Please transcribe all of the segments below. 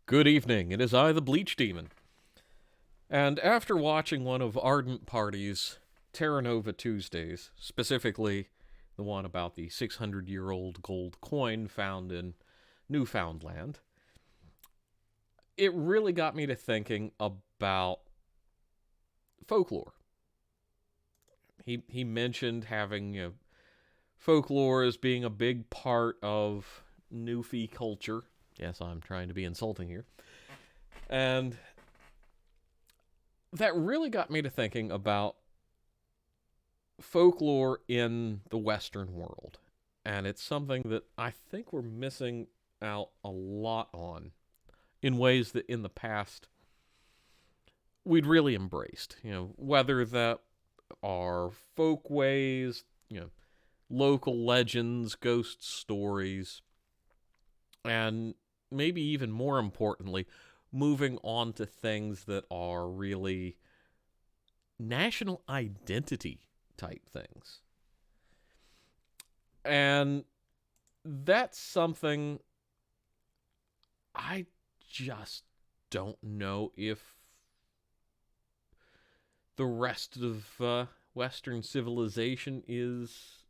Good evening, it is I, the Bleach Demon. And after watching one of Ardent Party's Terra Nova Tuesdays, specifically the one about the 600-year-old gold coin found in Newfoundland, it really got me to thinking about folklore. He mentioned having folklore as being a big part of Newfie culture. Yes, I'm trying to be insulting here. And that really got me to thinking about folklore in the Western world. And it's something that I think we're missing out a lot on in ways that in the past we'd really embraced. Whether that are folkways, local legends, ghost stories, and maybe even more importantly, moving on to things that are really national identity type things. And that's something I just don't know if the rest of Western civilization is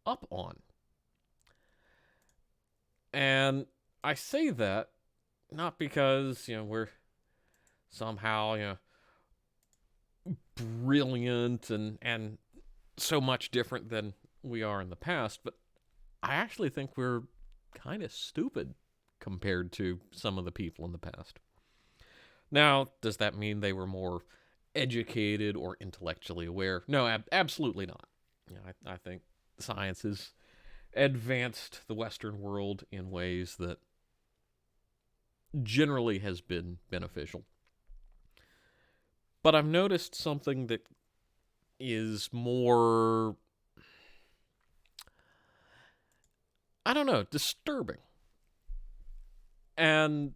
up on. And I say that not because, we're somehow, brilliant and so much different than we are in the past, but I actually think we're kind of stupid compared to some of the people in the past. Now, does that mean they were more educated or intellectually aware? No, absolutely not. I think science has advanced the Western world in ways that generally has been beneficial. But I've noticed something that is more, I don't know, disturbing. And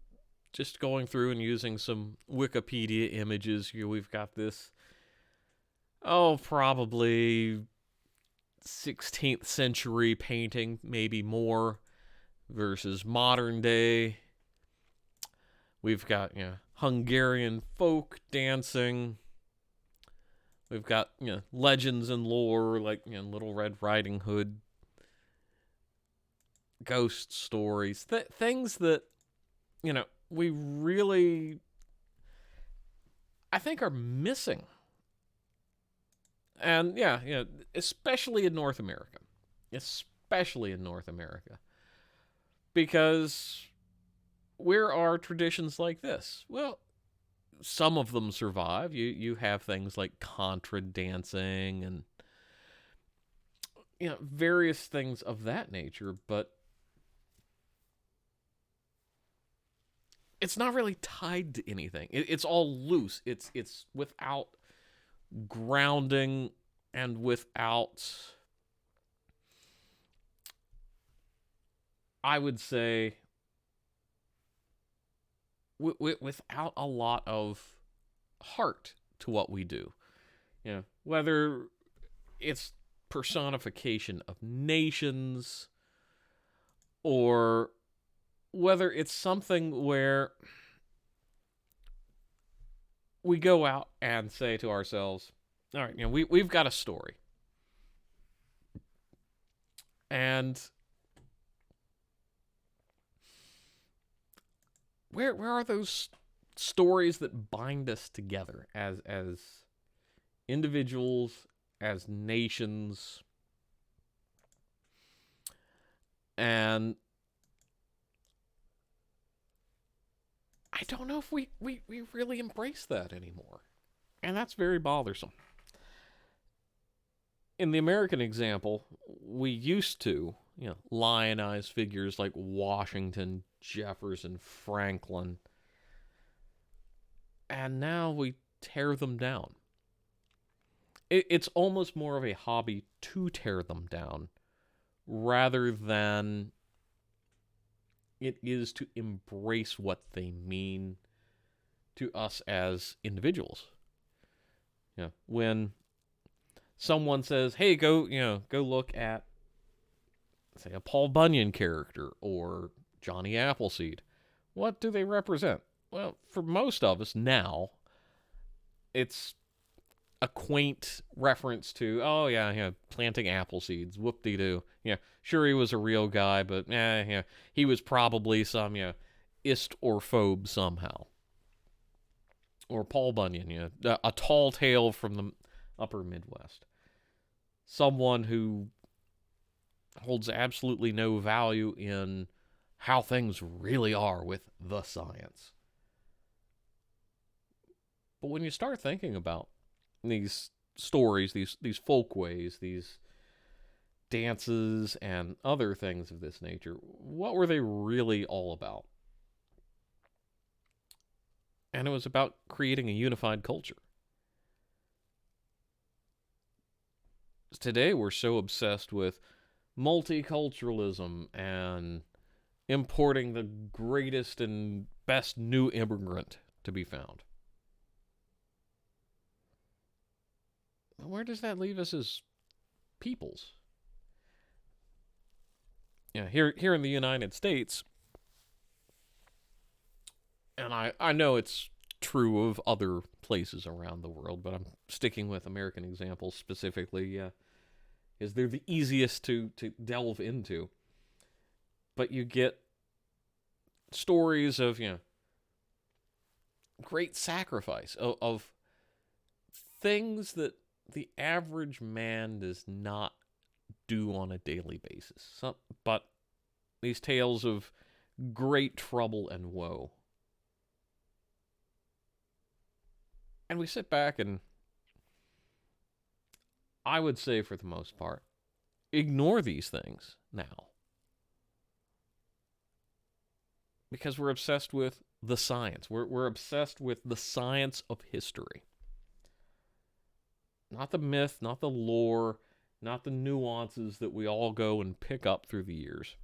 just going through and using some Wikipedia images, we've got this, probably 16th century painting, maybe more, versus modern day. We've got, Hungarian folk dancing. We've got, legends and lore like, Little Red Riding Hood, ghost stories, things that, we really, I think, are missing. And especially in North America. Especially in North America. Because where are traditions like this? Well, some of them survive. You have things like contra dancing and various things of that nature, but it's not really tied to anything. It's all loose. It's without grounding and without, I would say, without a lot of heart to what we do. Whether it's personification of nations or whether it's something where we go out and say to ourselves, all right, we've got a story. And where are those stories that bind us together as individuals, as nations? And I don't know if we really embrace that anymore. And that's very bothersome. In the American example, we used to, lionize figures like Washington, Jefferson, Franklin. And now we tear them down. It's almost more of a hobby to tear them down rather than it is to embrace what they mean to us as individuals. When someone says, "Hey, go look at, say, a Paul Bunyan character or Johnny Appleseed," What do they represent? Well, for most of us now, it's a quaint reference to, oh yeah, planting apple seeds, whoop de doo. Yeah, sure he was a real guy, but he was probably some ist or phobe somehow. Or Paul Bunyan, a tall tale from the upper Midwest. Someone who holds absolutely no value in how things really are with the science. But when you start thinking about these stories, these folkways, these dances, and other things of this nature, what were they really all about? And it was about creating a unified culture. Today, we're so obsessed with multiculturalism and importing the greatest and best new immigrant to be found. Where does that leave us as peoples? Here in the United States, and I know it's true of other places around the world, but I'm sticking with American examples specifically, is they're the easiest to delve into. But you get stories of great sacrifice of things that the average man does not do on a daily basis. But these tales of great trouble and woe. And we sit back and, I would say for the most part, ignore these things now. Because we're obsessed with the science. We're obsessed with the science of history. Not the myth, not the lore, not the nuances that we all go and pick up through the years.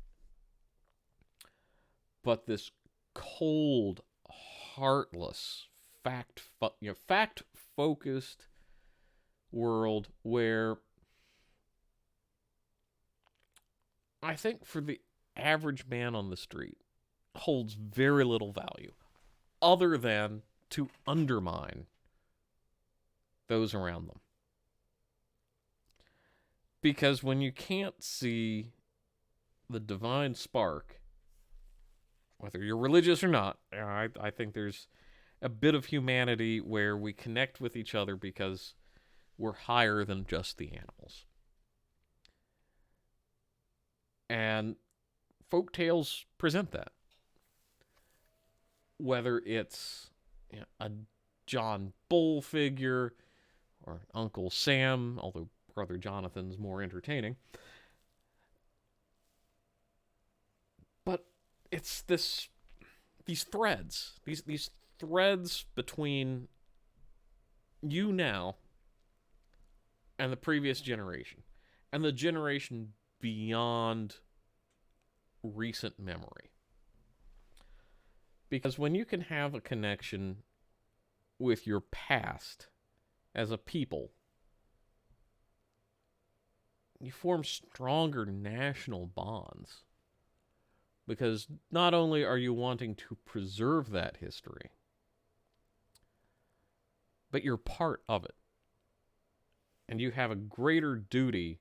But this cold, heartless, fact-focused world where I think for the average man on the street holds very little value other than to undermine those around them. Because when you can't see the divine spark, whether you're religious or not, I think there's a bit of humanity where we connect with each other because we're higher than just the animals. And folk tales present that. Whether it's a John Bull figure or Uncle Sam, although Brother Jonathan's more entertaining. But it's these threads, these threads between you now and the previous generation, and the generation beyond recent memory. Because when you can have a connection with your past as a people, you form stronger national bonds. Because not only are you wanting to preserve that history, but you're part of it. And you have a greater duty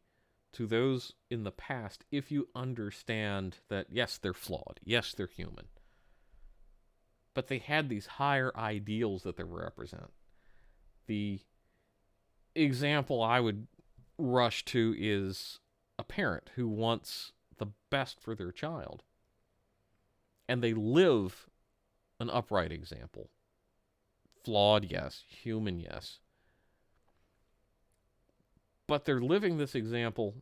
to those in the past if you understand that, yes, they're flawed. Yes, they're human. But they had these higher ideals that they represent. The example I would rush to is a parent who wants the best for their child. And they live an upright example. Flawed, yes. Human, yes. But they're living this example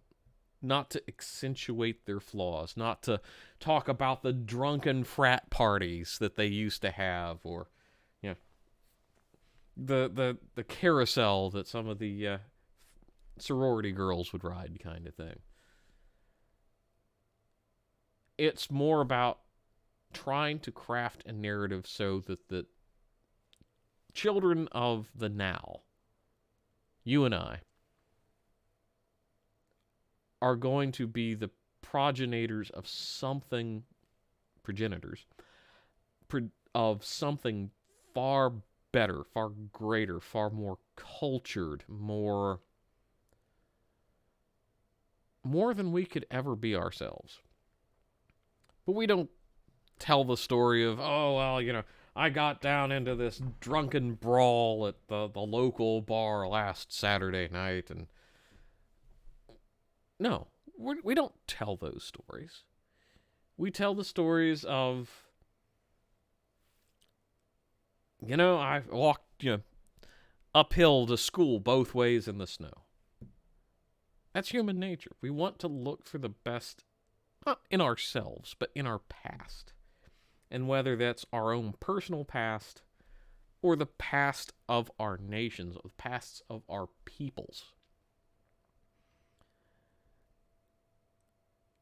not to accentuate their flaws, not to talk about the drunken frat parties that they used to have, or the carousel that some of the sorority girls would ride, kind of thing. It's more about trying to craft a narrative so that the children of the now, you and I, are going to be the progenitors of something, of something far better, far greater, far more cultured, more than we could ever be ourselves. But we don't tell the story of, oh, well, I got down into this drunken brawl at the local bar last Saturday night. And no, we don't tell those stories. We tell the stories of, I walked, uphill to school both ways in the snow. That's human nature. We want to look for the best, not in ourselves, but in our past. And whether that's our own personal past or the past of our nations, or the pasts of our peoples.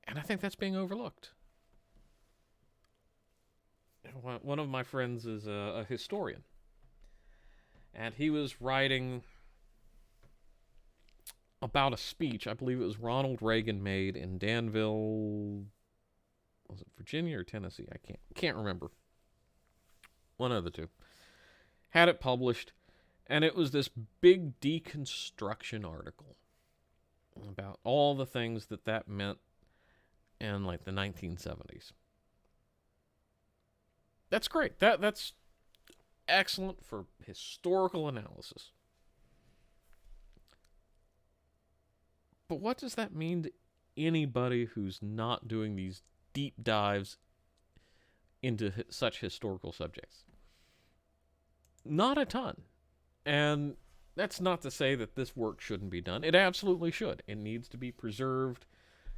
And I think that's being overlooked. One of my friends is a historian. And he was writing about a speech, I believe it was Ronald Reagan made in Danville, was it Virginia or Tennessee? I can't remember. One of the two. Had it published, and it was this big deconstruction article about all the things that meant in like the 1970s. That's great. That's excellent for historical analysis. But what does that mean to anybody who's not doing these deep dives into such historical subjects? Not a ton. And that's not to say that this work shouldn't be done. It absolutely should. It needs to be preserved.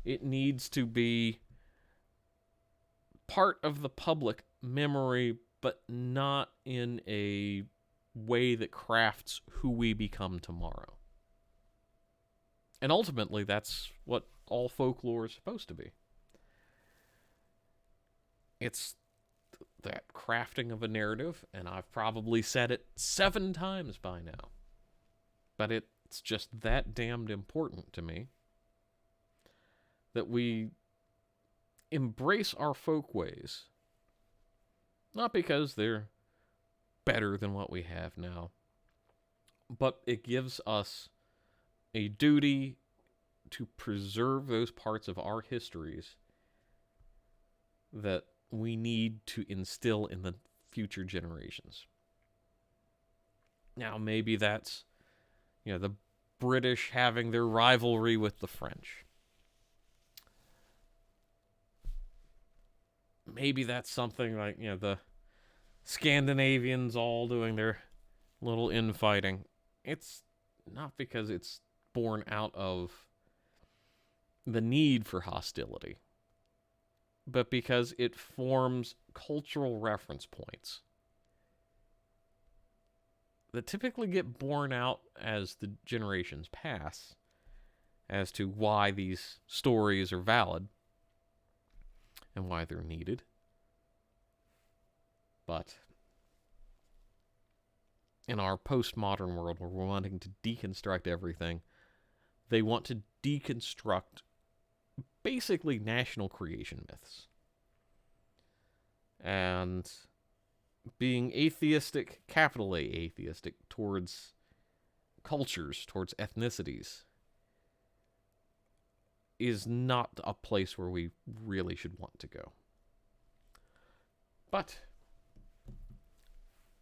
It needs to be part of the public memory, but not in a way that crafts who we become tomorrow. And ultimately, that's what all folklore is supposed to be. It's that crafting of a narrative, and I've probably said it 7 times by now. But it's just that damned important to me that we embrace our folk ways. Not because they're better than what we have now, but it gives us a duty to preserve those parts of our histories that we need to instill in the future generations. Now, maybe that's, the British having their rivalry with the French. Maybe that's something like, the Scandinavians all doing their little infighting. It's not because it's born out of the need for hostility, but because it forms cultural reference points that typically get borne out as the generations pass as to why these stories are valid and why they're needed. But in our postmodern world where we're wanting to deconstruct everything, they want to deconstruct basically national creation myths. And being atheistic, capital A atheistic, towards cultures, towards ethnicities, is not a place where we really should want to go. But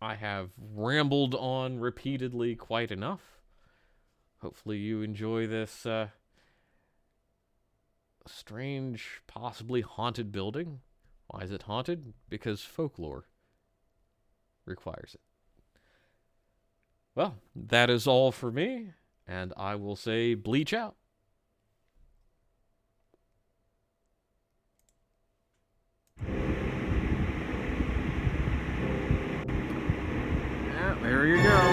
I have rambled on repeatedly quite enough. Hopefully you enjoy this strange, possibly haunted building. Why is it haunted? Because folklore requires it. Well, that is all for me, and I will say bleach out. Yeah, there you go.